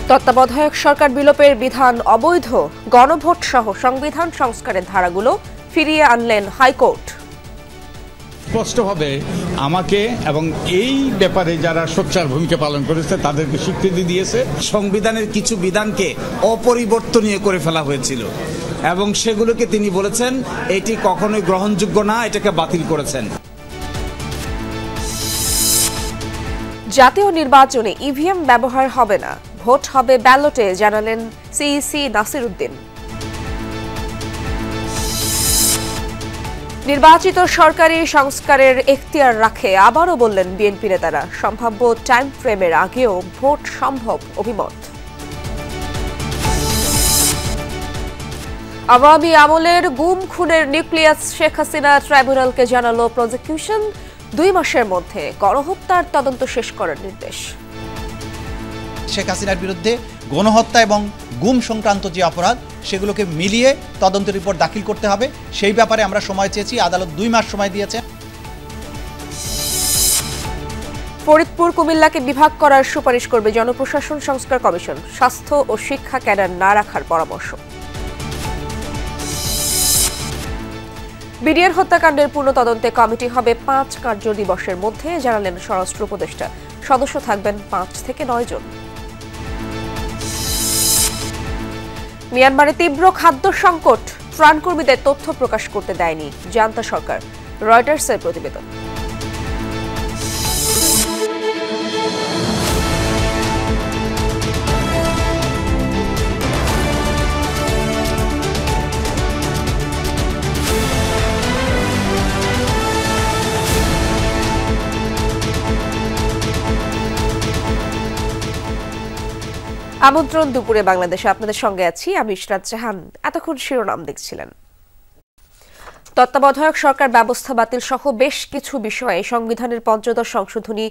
তত্ত্বাবধায়ক সরকার বিলোপের বিধান অবৈধ, গণভোট সহ সংবিধান সংস্কারের ধারাগুলো ফিরিয়ে আনলেন হাইকোর্ট। স্পষ্টভাবে আমাকে এবং এই ব্যাপারে যারা সোচ্চার ভূমিকা পালন করেছে তাদেরকে স্বীকৃতি দিয়েছে। সংবিধানের কিছু বিধানকে অপরিবর্তনীয় করে ফেলা হয়েছিল এবং সেগুলোকে তিনি বলেছেন এটি কখনোই গ্রহণযোগ্য না, এটাকে বাতিল করেছেন। জাতীয় নির্বাচনে ইভিএম ব্যবহার হবে না, ভোট হবে ব্যালটে, জানালেন সিইসি নাসির উদ্দিন। নির্বাচিত সরকারি সংস্কারের এখতিয়ার রাখে, আবারও বললেন বিএনপি নেতারা। সম্ভাব্য টাইম ফ্রেমের আগেও ভোট সম্ভব, অভিমত। আওয়ামী আমলের গুম খুনের নিউক্লিয়াস শেখ হাসিনা ট্রাইব্যুনালকে জানালো প্রসিকিউশন, 2 মাসের মধ্যে গণহত্যার তদন্ত শেষ করার নির্দেশ। শেখ হাসিনার বিরুদ্ধে গণহত্যা এবং গুম সংক্রান্ত যে অপরাধ সেগুলোকে মিলিয়ে তদন্ত রিপোর্ট দাখিল করতে হবে, সেই ব্যাপারে আমরা সময় চেয়েছি। আদালত 2 মাস সময় দিয়েছে। ফরিদপুর কুমিল্লাকে বিভাগ করার সুপারিশ করবে জনপ্রশাসন সংস্কার কমিশন, স্বাস্থ্য ও শিক্ষা ক্যাডার না রাখার পরামর্শ। বিডিআর হত্যাকাণ্ডের পূর্ণ তদন্তে কমিটি হবে 5 কার্য দিবসের মধ্যে, জানালেন স্বরাষ্ট্র উপদেষ্টা। সদস্য থাকবেন 5 থেকে 9 জন। মিয়ানমারে তীব্র খাদ্য সংকট, ত্রাণকর্মীদের তথ্য প্রকাশ করতে দেয়নি জান্তা সরকার, রয়টার্সের প্রতিবেদন। আমন্ত্রণ দুপুরে বাংলাদেশে, আপনাদের সঙ্গে আছি আমি ইশরাত জাহান। এতক্ষণ শিরোনাম দেখছিলেন। তত্ত্বাবধায়ক সরকার ব্যবস্থা বাতিল সহ বেশ কিছু বিষয়ে সংবিধানের ৫০ সংশোধনী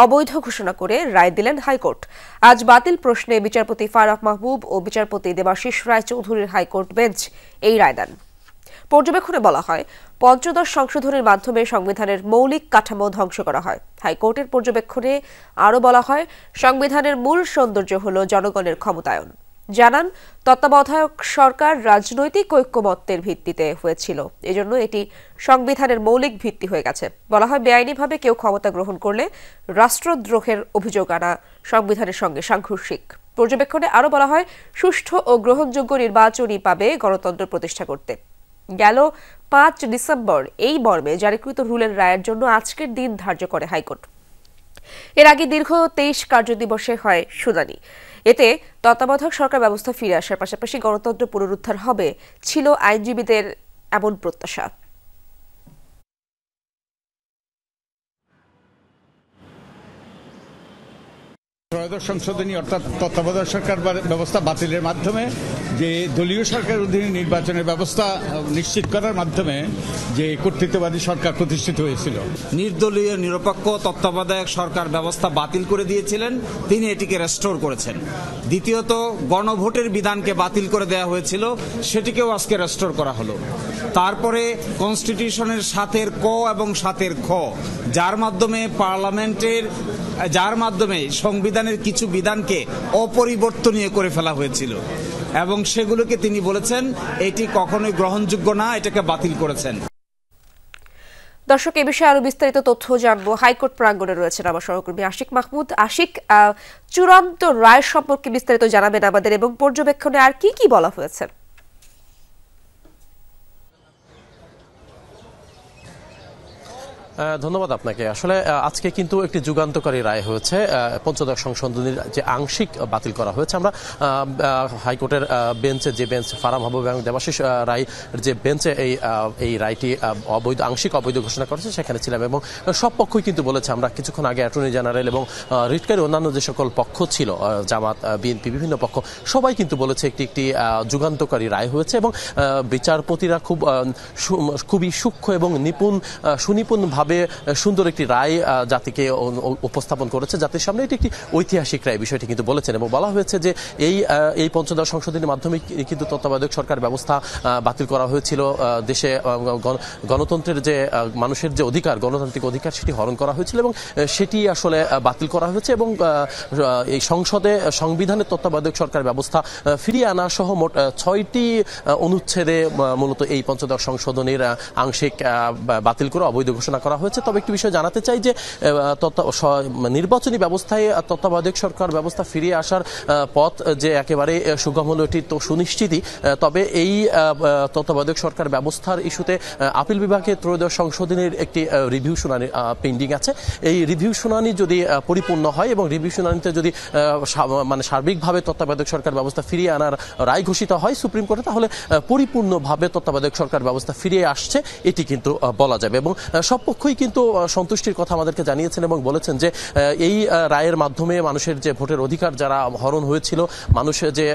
অবৈধ ঘোষণা করে রায় দিলেন হাইকোর্ট। আজ বাতিল প্রশ্নে বিচারপতি ফারাহ মাহবুব ও বিচারপতি দেবাশিস রায় চৌধুরীর হাইকোর্ট বেঞ্চ এই রায় দেন। পর্যবেক্ষণে বলা হয়, ৫০ সংশোধনের মাধ্যমে সংবিধানের মৌলিক কাঠামো ধ্বংস করা হয়। হাইকোর্টের পর্যবেক্ষণে আরও বলা হয়, সংবিধানের মূল সৌন্দর্য হল জনগণের ক্ষমতায়ন। জানান, তত্ত্বাবধায়ক সরকার রাজনৈতিক ঐক্যমত্যের ভিত্তিতে হয়েছিল, এজন্য এটি সংবিধানের মৌলিক ভিত্তি হয়ে গেছে। বলা হয়, বেআইনিভাবে কেউ ক্ষমতা গ্রহণ করলে রাষ্ট্রদ্রোহের অভিযোগ আনা সংবিধানের সঙ্গে সাংঘর্ষিক। পর্যবেক্ষণে আরও বলা হয়, সুষ্ঠু ও গ্রহণযোগ্য নির্বাচনই পাবে গণতন্ত্র প্রতিষ্ঠা করতে। গেল 5 ডিসেম্বর এই মর্মে জারিকৃত রুলের রায়ের জন্য আজকের দিন ধার্য করে হাইকোর্ট। এর আগে দীর্ঘ 23 কার্যদিবসে হয় শুনানি। এতে তত্ত্বাবধায়ক সরকার ব্যবস্থা ফিরে আসার পাশাপাশি গণতন্ত্র পুনরুদ্ধার হবে, ছিল আইনজীবীদের এমন প্রত্যাশা। ত্রয়োদশ সংশোধনী অর্থাৎ তত্ত্বাবধায়ক সরকার ব্যবস্থা বাতিলের মাধ্যমে যে দলীয় সরকারের অধীনে নির্বাচনের ব্যবস্থা নিশ্চিত করার মাধ্যমে যে কর্তৃত্ববাদী সরকার প্রতিষ্ঠিত হয়েছিল। নির্দলীয় নিরপেক্ষ তত্ত্বাবধায়ক সরকার ব্যবস্থা বাতিল করে দিয়েছিলেন, তিনি এটিকে রেস্টোর করেছেন। দ্বিতীয়ত, গণভোটের বিধানকে বাতিল করে দেওয়া হয়েছিল, সেটিকেও আজকে রেস্টোর করা হলো। তারপরে কনস্টিটিউশনের 7-এর ক এবং 7-এর খ, যার মাধ্যমে সংবিধানের কিছু বিধানকে অপরিবর্তনীয় করে ফেলা হয়েছিল এবং সেগুলোকে তিনি বলেছেন এটি কখনোই গ্রহণযোগ্য না, এটাকে বাতিল করেছেন। দর্শক, এ বিষয়ে আরো বিস্তারিত তথ্য জানবো। হাইকোর্ট প্রাঙ্গণে রয়েছেন আমার সহকর্মী আশিক মাহমুদ। আশিক, চূড়ান্ত রায় সম্পর্কে বিস্তারিত জানাবেন আমাদের, এবং পর্যবেক্ষণে আর কি কি বলা হয়েছে? ধন্যবাদ আপনাকে। আসলে আজকে কিন্তু একটি যুগান্তকারী রায় হয়েছে। ৫০ সংশোধনীর যে আংশিক বাতিল করা হয়েছে, আমরা হাইকোর্টের বেঞ্চে, যে বেঞ্চ ফারাহ মাহবুব এবং দেবাশিস রায় যে বেঞ্চে এই রায়টি আংশিক অবৈধ ঘোষণা করেছে সেখানে ছিলাম, এবং সব পক্ষই কিন্তু বলেছে। আমরা কিছুক্ষণ আগে অ্যাটর্নি জেনারেল এবং রিটকারী অন্যান্য যে সকল পক্ষ ছিল, জামাত, বিএনপি, বিভিন্ন পক্ষ, সবাই কিন্তু বলেছে একটি যুগান্তকারী রায় হয়েছে, এবং বিচারপতিরা খুবই সূক্ষ্ম এবং সুনিপুণভাবে ভাবে সুন্দর একটি রায় জাতিকে উপস্থাপন করেছে, জাতির সামনে এটি একটি ঐতিহাসিক রায় বিষয়টি কিন্তু বলেছেন। এবং বলা হয়েছে যে এই পঞ্চদশ সংশোধনীর মাধ্যমে কিন্তু তত্ত্বাবধায়ক সরকার ব্যবস্থা বাতিল করা হয়েছিল। দেশে গণতন্ত্রের যে মানুষের যে অধিকার, গণতান্ত্রিক অধিকার, সেটি হরণ করা হয়েছিল এবং সেটি আসলে বাতিল করা হয়েছে। এবং এই সংসদে সংবিধানের তত্ত্বাবধায়ক সরকার ব্যবস্থা ফিরিয়ে আনা সহ মোট 6টি অনুচ্ছেদে মূলত এই পঞ্চদশ সংশোধনীর আংশিক বাতিল করে অবৈধ ঘোষণা করা হয়েছে। তবে একটি বিষয় জানাতে চাই যে নির্বাচনী ব্যবস্থায় তত্ত্বাবধায়ক সরকার ব্যবস্থা ফিরিয়ে আসার পথ যে একেবারে সুগম হলো এটি তো সুনিশ্চিতই। তবে এই তত্ত্বাবধায়ক সরকার ব্যবস্থার ইস্যুতে আপিল বিভাগে ত্রয়োদশ সংশোধনীর একটি রিভিউ শুনানি পেন্ডিং আছে। এই রিভিউ শুনানি যদি পরিপূর্ণ হয় এবং রিভিউ শুনানিতে যদি মানে সার্বিকভাবে তত্ত্বাবধায়ক সরকার ব্যবস্থা ফিরিয়ে আনার রায় ঘোষিত হয় সুপ্রিম কোর্টে, তাহলে পরিপূর্ণভাবে তত্ত্বাবধায়ক সরকার ব্যবস্থা ফিরিয়ে আসছে এটি কিন্তু বলা যাবে। এবং সব পক্ষই কিন্তু সন্তুষ্টির কথা আমাদেরকে জানিয়েছেন এবং বলেছেন যে এই রায়ের মাধ্যমে মানুষের যে ভোটের অধিকার যারা হরণ হয়েছিল, মানুষের যে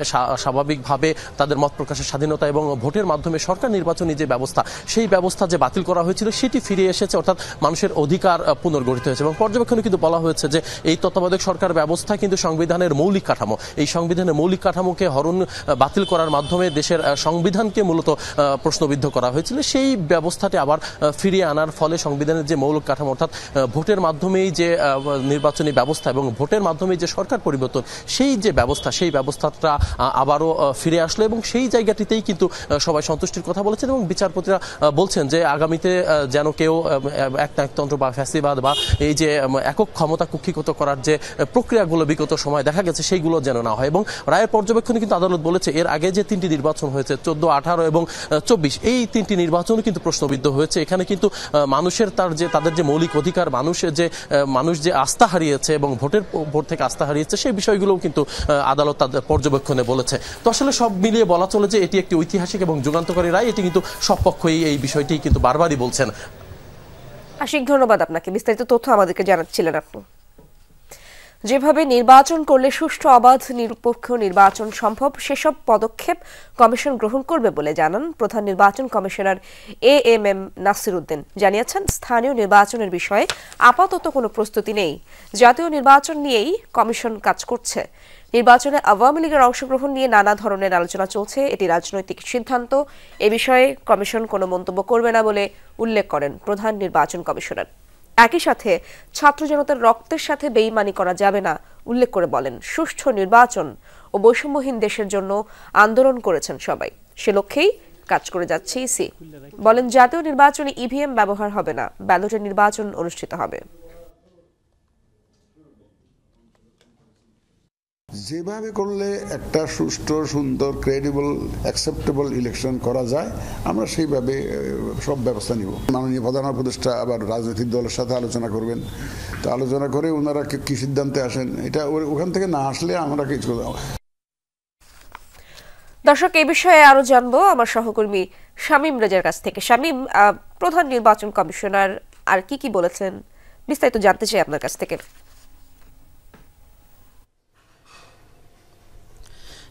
স্বাভাবিকভাবে তাদের মত প্রকাশের স্বাধীনতা এবং ভোটের মাধ্যমে সরকার নির্বাচনী যে ব্যবস্থা, সেই ব্যবস্থা যে বাতিল করা হয়েছিল সেটি ফিরে এসেছে, অর্থাৎ মানুষের অধিকার পুনর্গঠিত হয়েছে। এবং পর্যবেক্ষণে কিন্তু বলা হয়েছে যে এই তত্ত্বাবধায়ক সরকার ব্যবস্থা কিন্তু সংবিধানের মৌলিক কাঠামো, এই সংবিধানের মৌলিক কাঠামোকে হরণ বাতিল করার মাধ্যমে দেশের সংবিধানকে মূলত প্রশ্নবিদ্ধ করা হয়েছিল। সেই ব্যবস্থাটি আবার ফিরিয়ে আনার ফলে সংবিধানের যে মৌলিক কাঠামো, অর্থাৎ ভোটের মাধ্যমেই যে নির্বাচনী ব্যবস্থা এবং ভোটের মাধ্যমে যে সরকার পরিবর্তন, সেই যে ব্যবস্থা, সেই ব্যবস্থাটা আবারও ফিরে আসলো এবং সেই জায়গাটিতেই কিন্তু সবাই সন্তুষ্টির কথা বলেছেন। এবং বিচারপতিরা বলছেন যে আগামীতে যেন কেউ একনায়কতন্ত্র বা ফ্যাসিবাদ বা এই যে একক ক্ষমতা কুক্ষিগত করার যে প্রক্রিয়াগুলো বিগত সময় দেখা গেছে সেইগুলো যেন না হয়। এবং রায়ের পর্যবেক্ষণে কিন্তু আদালত বলেছে এর আগে যে 3টি নির্বাচন হয়েছে 14, 18 এবং 24, এই 3টি নির্বাচনও কিন্তু প্রশ্নবিদ্ধ হয়েছে। এখানে কিন্তু মানুষের তাদের যে মৌলিক অধিকার, মানুষ যে আস্থা হারিয়েছে এবং ভোট থেকে আস্থা হারিয়েছে, সেই বিষয়গুলোও কিন্তু আদালত তাদের পর্যবেক্ষণে বলেছে। তো আসলে সব মিলিয়ে বলা চলে যে এটি একটি ঐতিহাসিক এবং যুগান্তকারী রায়। এটি কিন্তু সব পক্ষই এই বিষয়টি কিন্তু বারবারই বলছেন। আশিক, ধন্যবাদ আপনাকে, বিস্তারিত তথ্য আমাদেরকে জানাচ্ছিলেন আপনি। যেভাবে নির্বাচন করলে সুষ্ঠু, অবাধ, নিরপেক্ষ নির্বাচন সম্ভব, সেসব পদক্ষেপ কমিশন গ্রহণ করবে বলে জানান প্রধান নির্বাচন কমিশনার AMM নাসির উদ্দিন। জানিয়েছেন স্থানীয় নির্বাচনের বিষয়ে আপাতত কোনো প্রস্তুতি নেই, জাতীয় নির্বাচন নিয়েই কমিশন কাজ করছে। নির্বাচনে আওয়ামী লীগের অংশগ্রহণ নিয়ে নানা ধরনের আলোচনা চলছে, এটি রাজনৈতিক সিদ্ধান্ত, এ বিষয়ে কমিশন কোনো মন্তব্য করবে না বলে উল্লেখ করেন প্রধান নির্বাচন কমিশনার। একই সাথে ছাত্র জনতার রক্তের সাথে বেইমানি করা যাবে না উল্লেখ করে বলেন সুষ্ঠু নির্বাচন ও বৈষম্যহীন দেশের জন্য আন্দোলন করেছেন সবাই, সে লক্ষ্যেই কাজ করে যাচ্ছে ইসি। বলেন জাতীয় নির্বাচনে EVM ব্যবহার হবে না, ব্যালটে নির্বাচন অনুষ্ঠিত হবে। যেভাবে করলে একটা সুষ্ঠু, সুন্দর, ক্রেডিবল, অ্যাকসেপ্টেবল ইলেকশন করা যায় আমরা সেইভাবে সব ব্যবস্থা নিব। মাননীয় প্রধান উপদেষ্টা আবার রাজনৈতিক দলের সাথে আলোচনা করবেন, তো আলোচনা করে ওনারা কি সিদ্ধান্তে আসেন, এটা ওখান থেকে না আসলে আমরা কিছু। দর্শক, এই বিষয়ে আরো জানবো আমার সহকর্মী শামীম রেজার কাছ থেকে। শামীম, প্রধান নির্বাচন কমিশনার আর কি বলেছেন, বিস্তারিত জানতে চাই আপনার কাছ থেকে।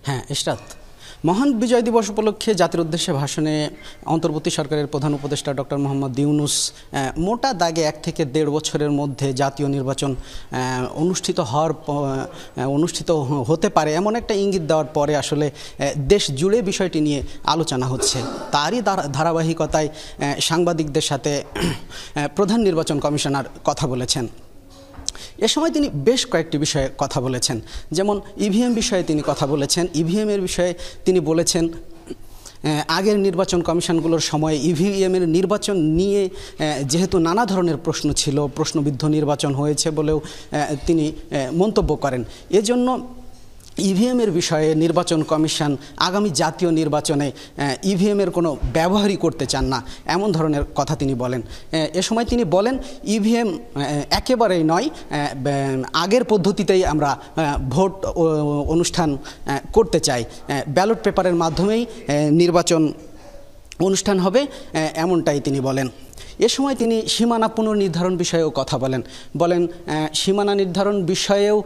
হ্যাঁ ইশরাত, মহান বিজয় দিবস উপলক্ষে জাতির উদ্দেশ্যে ভাষণে অন্তর্বর্তী সরকারের প্রধান উপদেষ্টা ডক্টর মোহাম্মদ ইউনূস মোটা দাগে 1 থেকে 1.5 বছরের মধ্যে জাতীয় নির্বাচন অনুষ্ঠিত হতে পারে এমন একটা ইঙ্গিত দেওয়ার পরে আসলে দেশ জুড়ে বিষয়টি নিয়ে আলোচনা হচ্ছে। তারই ধারাবাহিকতায় সাংবাদিকদের সাথে প্রধান নির্বাচন কমিশনার কথা বলেছেন। এ সময় তিনি বেশ কয়েকটি বিষয়ে কথা বলেছেন, যেমন EVM বিষয়ে তিনি কথা বলেছেন। EVM-এর বিষয়ে তিনি বলেছেন আগের নির্বাচন কমিশনগুলোর সময় EVM-এর নির্বাচন নিয়ে যেহেতু নানা ধরনের প্রশ্ন ছিল, প্রশ্নবিদ্ধ নির্বাচন হয়েছে বলেও তিনি মন্তব্য করেন। এজন্য EVM-এর বিষয়ে নির্বাচন কমিশন আগামী জাতীয় নির্বাচনে EVM-এর কোনো ব্যবহারই করতে চান না, এমন ধরনের কথা তিনি বলেন। এ সময় তিনি বলেন EVM একেবারেই নয়, আগের পদ্ধতিতেই আমরা ভোট অনুষ্ঠান করতে চাই, ব্যালট পেপারের মাধ্যমেই নির্বাচন অনুষ্ঠান হবে, এমনটাই তিনি বলেন। এ সময় তিনি সীমানা পুনর্নির্ধারণ বিষয়েও কথা বলেন সীমানা নির্ধারণ বিষয়েও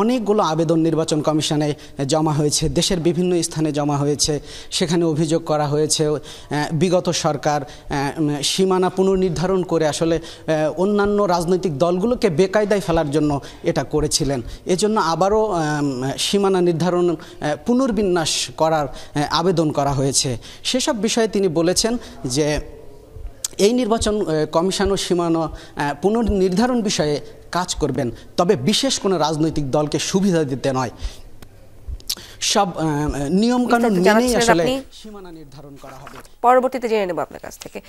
অনেকগুলো আবেদন নির্বাচন কমিশনে জমা হয়েছে, দেশের বিভিন্ন স্থানে জমা হয়েছে। সেখানে অভিযোগ করা হয়েছে বিগত সরকার সীমানা পুনর্নির্ধারণ করে আসলে অন্যান্য রাজনৈতিক দলগুলোকে বেকায়দায় ফেলার জন্য এটা করেছিলেন। এজন্য আবারও সীমানা নির্ধারণ পুনর্বিন্যাস করার আবেদন করা হয়েছে। সেসব বিষয়ে তিনি বলেছেন যে এই নির্বাচন কমিশনও সীমানা পুনর্নির্ধারণ বিষয়ে কাজ করবেন, তবে বিশেষ কোনো রাজনৈতিক দলকে সুবিধা দিতে নয়, সব নিয়মকানুন মেনেই আসলে সীমানা নির্ধারণ করা হবে। পরবর্তীতে জেনে নেব আপনার কাছ থেকে।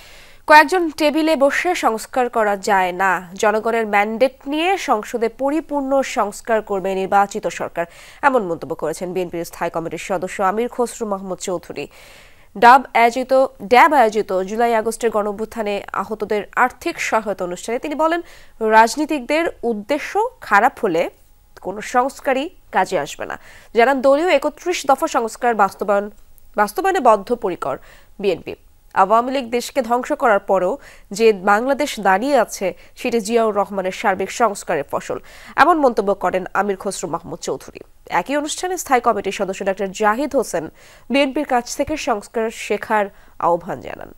কয়েকজন টেবিলে বসে সংস্কার করা যায় না, জনগণের ম্যান্ডেট নিয়ে সংসদে পরিপূর্ণ সংস্কার করবে নির্বাচিত সরকার, এমন মন্তব্য করেছেন বিএনপির স্থায়ী কমিটির সদস্য আমির খসরু মাহমুদ চৌধুরী। ড্যাব আয়োজিত জুলাই আগস্টের গণঅভ্যুত্থানে আহতদের আর্থিক সহায়তা অনুষ্ঠানে তিনি বলেন, রাজনীতিকদের উদ্দেশ্য খারাপ হলে কোনো সংস্কারই কাজে আসবে না। জানান, দলীয় ৩১ দফা সংস্কার বাস্তবায়নে বদ্ধপরিকর বিএনপি। আওয়ামী লীগ দেশকে ধ্বংস করার পরেও যে বাংলাদেশ দাঁড়িয়ে আছে সেটি জিয়াউর রহমানের সার্বিক সংস্কারের ফসল, এমন মন্তব্য করেন আমির খসরু মাহমুদ চৌধুরী। একই অনুষ্ঠানে স্থায়ী কমিটির সদস্য ডক্টর জাহিদ হোসেন বিএনপির কাছ থেকে সংস্কার শেখার আহ্বান জানান।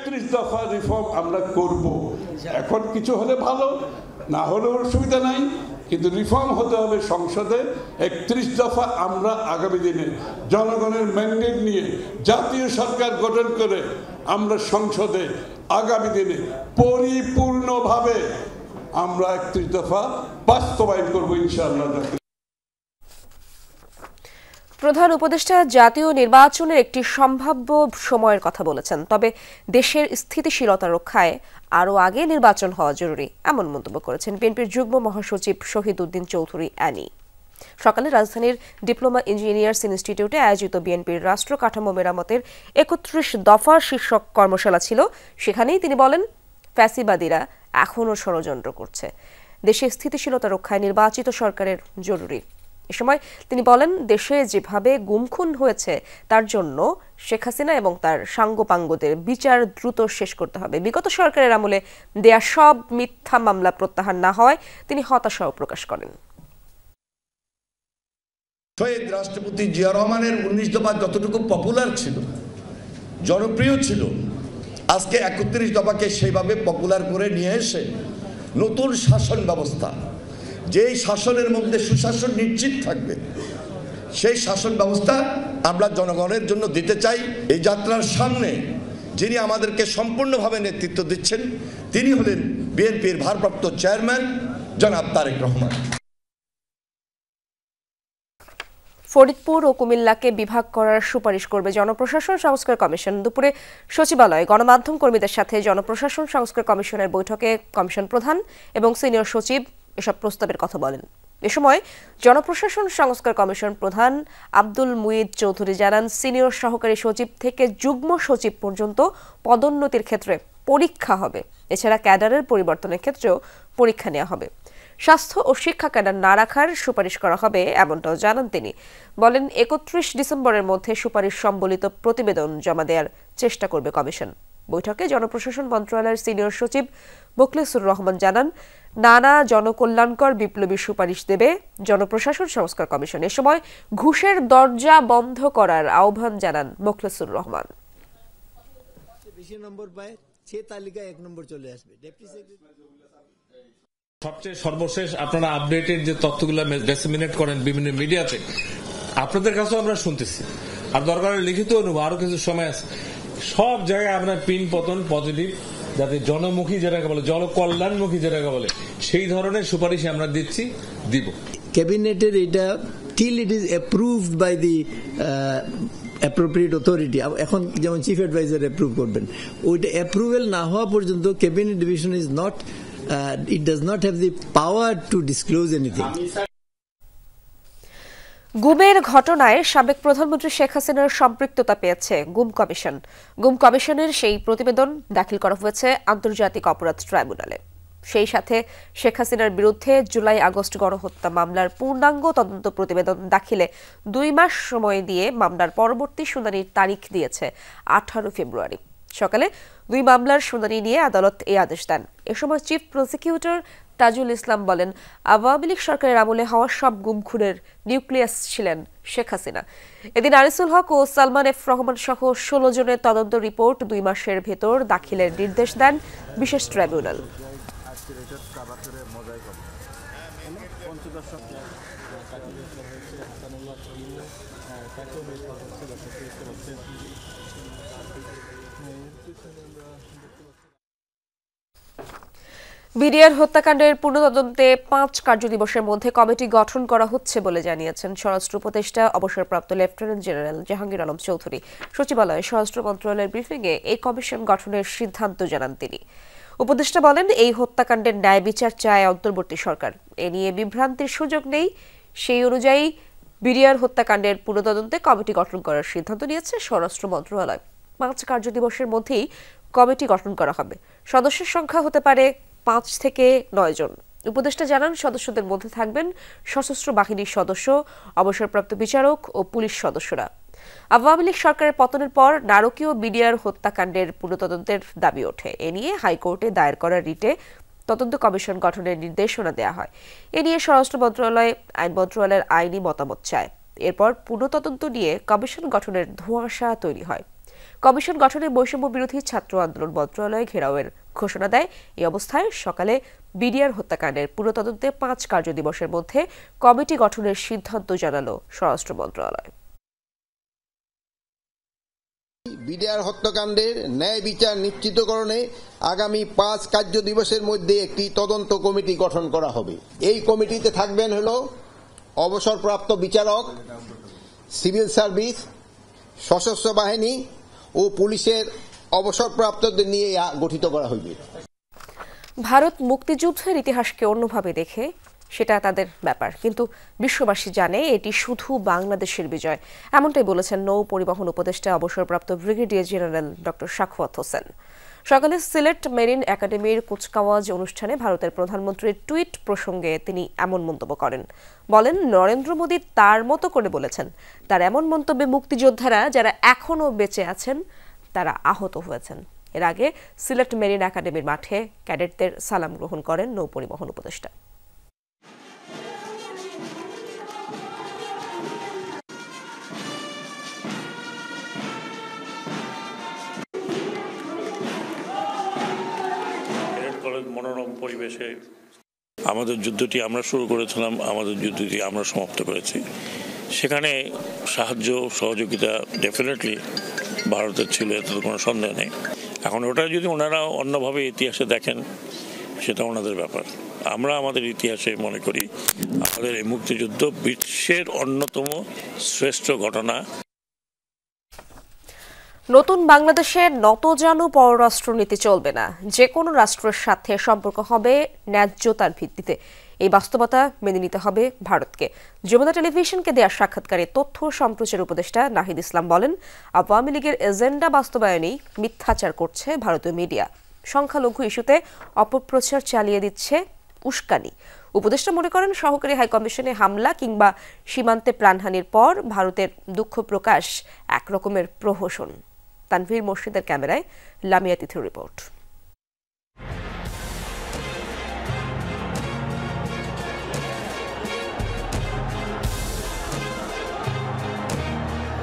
৩১ দফা রিফর্ম আমরা করব। এখন কিছু হলে ভালো, না হলেও অসুবিধা নাই, কিন্তু রিফর্ম হতে হবে সংসদে। ৩১ দফা আমরা আগামী দিনে জনগণের ম্যান্ডেট নিয়ে জাতীয় সরকার গঠন করে আমরা সংসদে আগামী দিনে পরিপূর্ণভাবে আমরা ৩১ দফা বাস্তবায়ন করব ইনশাআল্লাহ। প্রধান উপদেষ্টা জাতীয় নির্বাচনের একটি সম্ভাব্য সময়ের কথা বলেছেন, তবে দেশের স্থিতিশীলতা রক্ষায় আরও আগে নির্বাচন হওয়া জরুরি, এমন মন্তব্য করেছেন বিএনপির যুগ্ম মহাসচিব শহীদ উদ্দিন চৌধুরী অ্যানি। সকালে রাজধানীর ডিপ্লোমা ইঞ্জিনিয়ার্স ইনস্টিটিউটে আয়োজিত বিএনপির রাষ্ট্র কাঠামো মেরামতের ৩১ দফা শীর্ষক কর্মশালা ছিল। সেখানেই তিনি বলেন, ফ্যাসিবাদীরা এখনও ষড়যন্ত্র করছে, দেশের স্থিতিশীলতা রক্ষায় নির্বাচিত সরকারের জরুরি। এ সময় তিনি বলেন, দেশে যেভাবে গুমখুন হয়েছে তার জন্য শেখ হাসিনা এবং তার সাঙ্গপাঙ্গদের বিচার দ্রুত শেষ করতে হবে। বিগত সরকারের আমলে দেয়া সব মিথ্যা মামলা প্রত্যাহার না হওয়ায় তিনি হতাশাও প্রকাশ করেন। শহীদ রাষ্ট্রপতি জিয়া রহমানের ১৯ দফা যতটুকু পপুলার ছিল, জনপ্রিয় ছিল, আজকে ৩১ দফাকে সেইভাবে পপুলার করে নিয়ে এসে নতুন শাসন ব্যবস্থা, যেই শাসনের মধ্যে সুশাসন নিশ্চিত থাকবে, সেই শাসন ব্যবস্থা আমরা জনগণের জন্য দিতে চাই। এই যাত্রার সামনে যিনি আমাদেরকে সম্পূর্ণভাবে নেতৃত্ব দিচ্ছেন তিনি হলেন বিএনপির ভারপ্রাপ্ত চেয়ারম্যান জনাব তারেক রহমান। ফরিদপুর ও কুমিল্লাকে বিভাগ করার সুপারিশ করবে জনপ্রশাসন সংস্কার কমিশন। দুপুরে সচিবালয়ে গণমাধ্যম কর্মীদের সাথে জনপ্রশাসন সংস্কার কমিশনের বৈঠকে কমিশন প্রধান এবং সিনিয়র সচিব এসব প্রস্তাবের কথা বলেন। এ সময় জনপ্রশাসন সংস্কার কমিশন প্রধান আব্দুল মুইদ চৌধুরী জানান, সিনিয়র সহকারী সচিব থেকে যুগ্ম সচিব পর্যন্ত পদোন্নতির ক্ষেত্রে পরীক্ষা হবে। এছাড়া ক্যাডারের পরিবর্তনের ক্ষেত্রেও পরীক্ষা নেওয়া হবে। স্বাস্থ্য ও শিক্ষা ক্যাডার না রাখার সুপারিশ করা হবে, এমনটাও জানান তিনি। বলেন, ৩১ ডিসেম্বরের মধ্যে সুপারিশ সম্বলিত প্রতিবেদন জমা দেওয়ার চেষ্টা করবে কমিশন। বৈঠকে জনপ্রশাসন মন্ত্রণালয়ের সিনিয়র সচিব মোখলেসুর রহমান জানান, নানা জনকল্যাণকর বিপ্লবী সুপারিশ দেবে জনপ্রশাসন সংস্কার কমিশন। এ সময় ঘুষের দরজা বন্ধ করার আহ্বান জানান মোখলেসুর রহমান। সবচেয়ে সর্বশেষ আপনারা আপডেটেড যে তথ্যগুলো ডিসেমিনেট করেন বিভিন্ন মিডিয়াতে, আপনাদের কাছেও আমরা শুনতেছি, আর দরকার লিখিত অনুভব আরো কিছু সময় আছে। সব জায়গায় আপনার পিন পতন পজিটিভ, যাতে জনমুখী যেটাকে বলে, জনকল্যাণমুখী যেটাকে বলে, সেই ধরনের সুপারিশ আমরা দিব। ক্যাবিনেটের এটা till it is approved by the appropriate authority, এখন যেমন চিফ অ্যাডভাইজার অ্যাপ্রুভ করবেন, ওইটা অ্যাপ্রুভেল না হওয়া পর্যন্ত cabinet division is not, it does not have the power to disclose anything. গুমের ঘটনায় সাবেক প্রধানমন্ত্রী শেখ হাসিনার সম্পৃক্ততা পেয়েছে গুম কমিশন। গুম কমিশনের সেই প্রতিবেদন দাখিল করা হয়েছে আন্তর্জাতিক অপরাধ ট্রাইব্যুনালে। সেই সাথে শেখ হাসিনার বিরুদ্ধে জুলাই আগস্ট গণহত্যা মামলার পূর্ণাঙ্গ তদন্ত প্রতিবেদন দাখিলে 2 মাস সময় দিয়ে মামলার পরবর্তী শুনানির তারিখ দিয়েছে 18 ফেব্রুয়ারি। সকালে 2 মামলার শুনানি নিয়ে আদালত এই আদেশ দেন। এ সময় চিফ প্রসিকিউটর তাজুল ইসলাম বলেন, আওয়ামী লীগ সরকারের আমলে হওয়া সব গুম খুনের নিউক্লিয়াস ছিলেন শেখ হাসিনা। এদিন আনিসুল হক ও সালমান এফ রহমান সহ 16 জনের তদন্ত রিপোর্ট 2 মাসের ভেতর দাখিলের নির্দেশ দেন বিশেষ ট্রাইব্যুনাল। বিডিআর হত্যাকাণ্ডের পুনঃতদন্তে 5 কার্যদিবসের মধ্যে কমিটি গঠন করা হচ্ছে বলে জানিয়েছেন স্বরাষ্ট্র উপদেষ্টা অবসরপ্রাপ্ত লেফটেন্যান্ট জেনারেল জাহাঙ্গীর আলম চৌধুরী। সচিবালয়ে স্বরাষ্ট্র মন্ত্রণালয়ের ব্রিফিংয়ে এই কমিশন গঠনের সিদ্ধান্ত জানান তিনি। উপদেষ্টা বলেন, এই হত্যাকাণ্ডের ন্যায় বিচার চায় অন্তর্বর্তী সরকার। এ নিয়ে বিভ্রান্তির সুযোগ নেই। সেই অনুযায়ী বিডিআর হত্যাকাণ্ডের পুনঃতদন্তে কমিটি গঠন করার সিদ্ধান্ত নিয়েছে স্বরাষ্ট্র মন্ত্রণালয়। 5 কার্যদিবসের মধ্যেই কমিটি গঠন করা হবে। সদস্যের সংখ্যা হতে পারে 5 থেকে 9 জন। উপদেষ্টা জানান, সদস্যদের মধ্যে থাকবেন সশস্ত্র বাহিনীর সদস্য, অবসরপ্রাপ্ত বিচারক ও পুলিশ সদস্যরা। আওয়ামী লীগ সরকারের পতনের পর নারকীয় বিডিআর হত্যাকাণ্ডের পুনঃতদন্তের দাবি ওঠে। এ নিয়ে হাইকোর্টে দায়ের করা রিটে তদন্ত কমিশন গঠনের নির্দেশনা দেওয়া হয়। এ নিয়ে স্বরাষ্ট্র মন্ত্রণালয় আইন মন্ত্রণালয়ের আইনি মতামত চায়। এরপর পুনঃতদন্ত নিয়ে কমিশন গঠনের ধোঁয়াশা তৈরি হয়। কমিশন গঠনে বৈষম্য বিরোধী ছাত্র আন্দোলন মন্ত্রণালয় ঘেরাওয়ের ঘোষণা দেয়। এই অবস্থায় সকালে বিডিআর হত্যাকাণ্ডের পুনঃতদন্তে 5 কার্যদিবসের মধ্যে কমিটি গঠনের সিদ্ধান্ত জানালো স্বরাষ্ট্র মন্ত্রণালয়। বিডিআর হত্যাকাণ্ডের ন্যায় বিচার নিশ্চিতকরণে আগামী 5 কার্যদিবসের মধ্যে একটি তদন্ত কমিটি গঠন করা হবে। এই কমিটিতে থাকবেন হলো অবসরপ্রাপ্ত বিচারক, সিভিল সার্ভিস, সশস্ত্র বাহিনী ও পুলিশের অবসরপ্রাপ্তদের নিয়ে গঠিত করা হইবে। ভারত মুক্তিযুদ্ধের ইতিহাসকে অন্যভাবে দেখে সেটা তাদের ব্যাপার, কিন্তু বিশ্ববাসী জানে এটি শুধু বাংলাদেশের বিজয়। এমনটাই বলেছেন নৌ পরিবহন উপদেষ্টা অবসরপ্রাপ্ত brigadier general doctor Sakhawat Hossain. সকালে সিলেট মেরিন একাডেমির কুচকাওয়াজ অনুষ্ঠানে ভারতের প্রধানমন্ত্রীর টুইট প্রসঙ্গে তিনি এমন মন্তব্য করেন। বলেন, নরেন্দ্র মোদী তার মতো করে বলেছেন। তার এমন মন্তব্যে মুক্তিযোদ্ধারা যারা এখনও বেঁচে আছেন তারা আহত হয়েছেন। এর আগে সিলেট মেরিন একাডেমির মাঠে ক্যাডেটদের সালাম গ্রহণ করেন নৌ পরিবহন উপদেষ্টা। মনোরম পরিবেশে আমাদের যুদ্ধটি আমরা শুরু করেছিলাম, আমাদের যুদ্ধটি আমরা সমাপ্ত করেছি। সেখানে সাহায্য সহযোগিতা ডেফিনেটলি ভারতের ছিল, এতে তো কোনো সন্দেহ নেই। এখন ওটা যদি ওনারা অন্যভাবে ইতিহাসে দেখেন সেটা ওনাদের ব্যাপার। আমরা আমাদের ইতিহাসে মনে করি আমাদের এই মুক্তিযুদ্ধ বিশ্বের অন্যতম শ্রেষ্ঠ ঘটনা। নতুন বাংলাদেশের নতজানু পররাষ্ট্রনীতি চলবে না। যে কোনো রাষ্ট্রের সাথে সম্পর্ক হবে ন্যায্যতার ভিত্তিতে। এই বাস্তবতা মেনে নিতে হবে ভারতকে। যমুনা টেলিভিশনকে দেওয়া সাক্ষাৎকারে তথ্য সম্প্রচার উপদেষ্টা নাহিদ ইসলাম বলেন, আওয়ামী লীগের এজেন্ডা বাস্তবায়নেই মিথ্যাচার করছে ভারতীয় মিডিয়া। সংখ্যালঘু ইস্যুতে অপপ্রচার চালিয়ে দিচ্ছে উস্কানি। উপদেষ্টা মনে করেন, সহকারী হাইকমিশনে হামলা কিংবা সীমান্তে প্রাণহানির পর ভারতের দুঃখ প্রকাশ একরকমের প্রহসন। তানভীর মোর্শেদের ক্যামেরায় লামিয়া তিথির রিপোর্ট।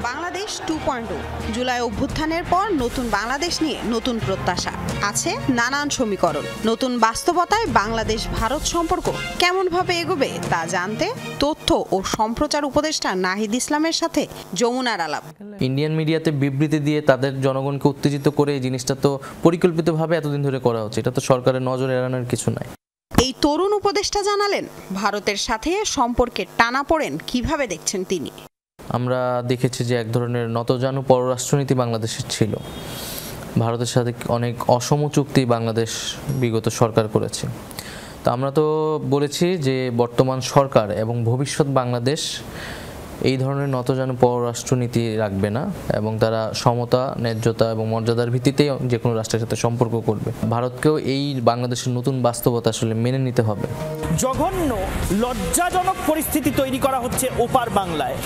বাংলাদেশ 2.0 জুলাই অভ্যুত্থানের পর নতুন বাংলাদেশ নিয়ে নতুন প্রত্যাশা আছে, নানান সমীকরণ। নতুন বাস্তবতায় বাংলাদেশ ভারত সম্পর্ক কেমনভাবে এগোবে তা জানতে তথ্য ও সম্প্রচার উপদেষ্টা নাহিদ ইসলামের সাথে যমুনার আলাপ। ইন্ডিয়ান মিডিয়াতে বিবৃতি দিয়ে তাদের জনগণকে উত্তেজিত করে এই জিনিসটা তো পরিকল্পিতভাবে এতদিন ধরে করা হচ্ছে। এটা তো সরকারের নজর এড়ানোর কিছু নাই। এই তরুণ উপদেষ্টা জানালেন, ভারতের সাথে সম্পর্কের টানাপোড়েন কিভাবে দেখছেন তিনি। আমরা দেখেছি যে এক ধরনের নতজানু পররাষ্ট্রনীতি বাংলাদেশের ছিল। ভারতের সাথে অনেক অসম চুক্তি বাংলাদেশ বিগত সরকার করেছে। তো আমরা তো বলেছি যে বর্তমান সরকার এবং ভবিষ্যৎ বাংলাদেশ এই ধরনের নতজানু পররাষ্ট্রনীতি রাখবে না এবং তারা সমতা, ন্যায্যতা এবং মর্যাদার ভিত্তিতেই যে কোনো রাষ্ট্রের সাথে সম্পর্ক করবে। ভারতকেও এই বাংলাদেশের নতুন বাস্তবতা আসলে মেনে নিতে হবে। জঘন্য লজ্জাজনক পরিস্থিতি তৈরি করা হচ্ছে ওপার বাংলায়।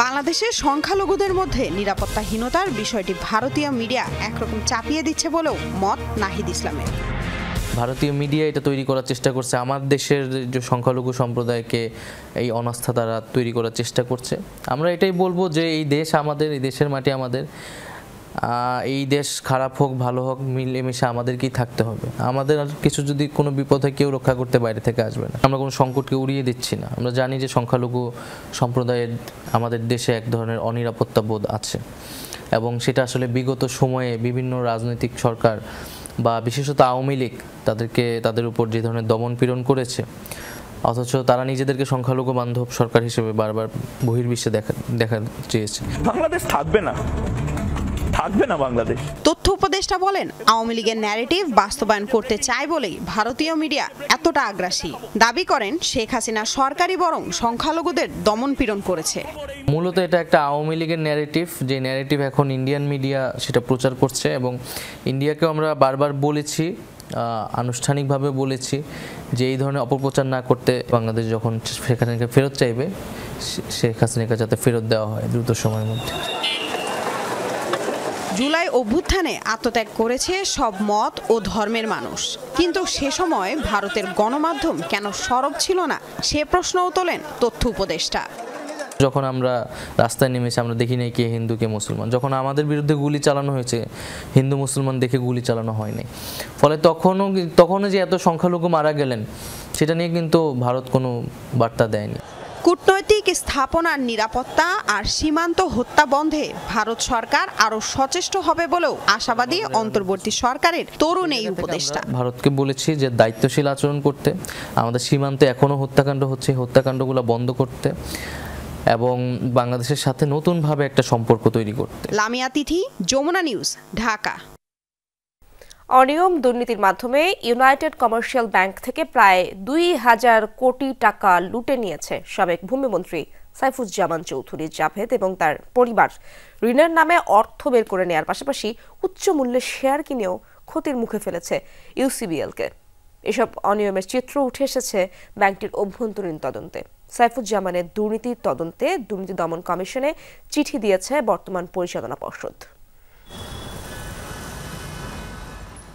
বাংলাদেশের সংখ্যালঘুদের মধ্যে নিরাপত্তাহীনতার বিষয়টি ভারতীয় মিডিয়া একরকম চাপিয়ে দিচ্ছে বলেও মত নাহিদ ইসলামের। ভারতীয় মিডিয়া এটা তৈরি করার চেষ্টা করছে, আমার দেশের যে সংখ্যালঘু সম্প্রদায়কে এই অনাস্থা তারা তৈরি করার চেষ্টা করছে। আমরা এটাই বলবো যে এই দেশ আমাদের, এই দেশের মাটি আমাদের, এই দেশ খারাপ হোক ভালো হোক মিলেমিশে আমাদেরকেই থাকতে হবে। আমাদের কিছু যদি কোনো বিপদে কেউ রক্ষা করতে বাইরে থেকে আসবে না। আমরা কোনো সংকটকে উড়িয়ে দিচ্ছি না। আমরা জানি যে সংখ্যালঘু সম্প্রদায়ের আমাদের দেশে এক ধরনের অনিরাপত্তা বোধ আছে এবং সেটা আসলে বিগত সময়ে বিভিন্ন রাজনৈতিক সরকার বা বিশেষত আওয়ামী লীগ তাদের উপর যে ধরনের দমন পীড়ন করেছে, অথচ তারা নিজেদেরকে সংখ্যালঘু বান্ধব সরকার হিসেবে বারবার বহির্বিশ্বে দেখা চেয়েছে। বাংলাদেশ থাকবে না বাংলাদেশ। তথ্য উপদেষ্টা বলেন, আওয়ামী লীগের ন্যারেটিভ বাস্তবায়ন করতে চায় বলেই ভারতীয় মিডিয়া এতটা আগ্রাসী। দাবি করেন শেখ হাসিনা সরকারই বরং সংখ্যালঘুদের দমন পীড়ন করেছে। মূলত এটা একটা আওয়ামী লীগের ন্যারেটিভ, যে ন্যারেটিভ এখন ইন্ডিয়ান মিডিয়া সেটা প্রচার করছে এবং ইন্ডিয়াকেও আমরা বারবার বলেছি, আনুষ্ঠানিকভাবে বলেছি যে এই ধরনের অপপ্রচার না করতে। বাংলাদেশ যখন শেখ হাসিনাকে ফেরত চাইবে, শেখ হাসিনাকে যাতে ফেরত দেওয়া হয় দ্রুত সময়ের মধ্যে। জুলাই অভ্যুত্থানে আত্মত্যাগ করেছে সব মত ও ধর্মের মানুষ, কিন্তু সে সময় ভারতের গণমাধ্যম কেন সরব ছিল না সে প্রশ্নও তোলেন তথ্য উপদেষ্টা। যখন আমরা রাস্তায় নেমেছি আমরা দেখি নাই কে হিন্দু কে মুসলমান। যখন আমাদের বিরুদ্ধে গুলি চালানো হয়েছে, হিন্দু মুসলমান দেখে গুলি চালানো হয়নি। ফলে তখনও যে এত সংখ্যালঘু মারা গেলেন সেটা নিয়ে কিন্তু ভারত কোনো বার্তা দেয়নি। কূটনৈতিক স্থাপনার নিরাপত্তা আর সীমান্ত হত্যা বন্ধে ভারত সরকার আরো সচেষ্ট হবে বলেও আশাবাদী অন্তর্বর্তী সরকারের তরুণ এই উপদেষ্টা। ভারতকে বলেছি যে দায়িত্বশীল আচরণ করতে, আমাদের সীমান্তে এখনো হত্যাকাণ্ড হচ্ছে, হত্যাকাণ্ডগুলো বন্ধ করতে এবং বাংলাদেশের সাথে নতুনভাবে একটা সম্পর্ক তৈরি করতে। লামিয়া তিথি, যমুনা নিউজ, ঢাকা। অনিয়ম দুর্নীতির মাধ্যমে ইউনাইটেড কমার্শিয়াল ব্যাংক থেকে প্রায় ২,০০০ কোটি টাকা লুটে নিয়েছে সাবেক ভূমিমন্ত্রী সাইফুজ্জামান চৌধুরী জাভেদ এবং তার পরিবার। ঋণের নামে অর্থ বের করে নেওয়ার পাশাপাশি উচ্চ মূল্যে শেয়ার কিনেও ক্ষতির মুখে ফেলেছে ইউসিবিএলকে। এসব অনিয়মের চিত্র উঠে এসেছে ব্যাংকটির অভ্যন্তরীণ তদন্তে। সাইফুজ্জামানের দুর্নীতির তদন্তে দুর্নীতি দমন কমিশনে চিঠি দিয়েছে বর্তমান পরিচালনা পর্ষদ।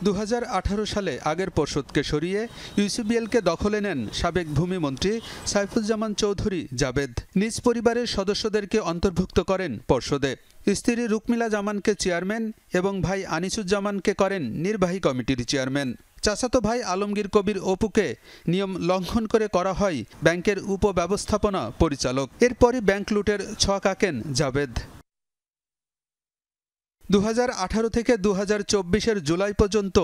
২০১৮ সালে আগের পর্ষদকে সরিয়ে ইউসিবিএলকে দখলে নেন সাবেক ভূমিমন্ত্রী সাইফুজ্জামান চৌধুরী জাভেদ। নিজ পরিবারের সদস্যদেরকে অন্তর্ভুক্ত করেন পর্ষদে। স্ত্রী রুকমিলা জামানকে চেয়ারম্যান এবং ভাই আনিসুজ্জামানকে করেন নির্বাহী কমিটির চেয়ারম্যান। চাচাতো ভাই আলমগীর কবির অপুকে নিয়ম লঙ্ঘন করে করা হয় ব্যাংকের উপব্যবস্থাপনা পরিচালক। এরপরই ব্যাংক লুটের ছক আঁকেন জাভেদ। ২০১৮ থেকে ২০২৪-এর জুলাই পর্যন্ত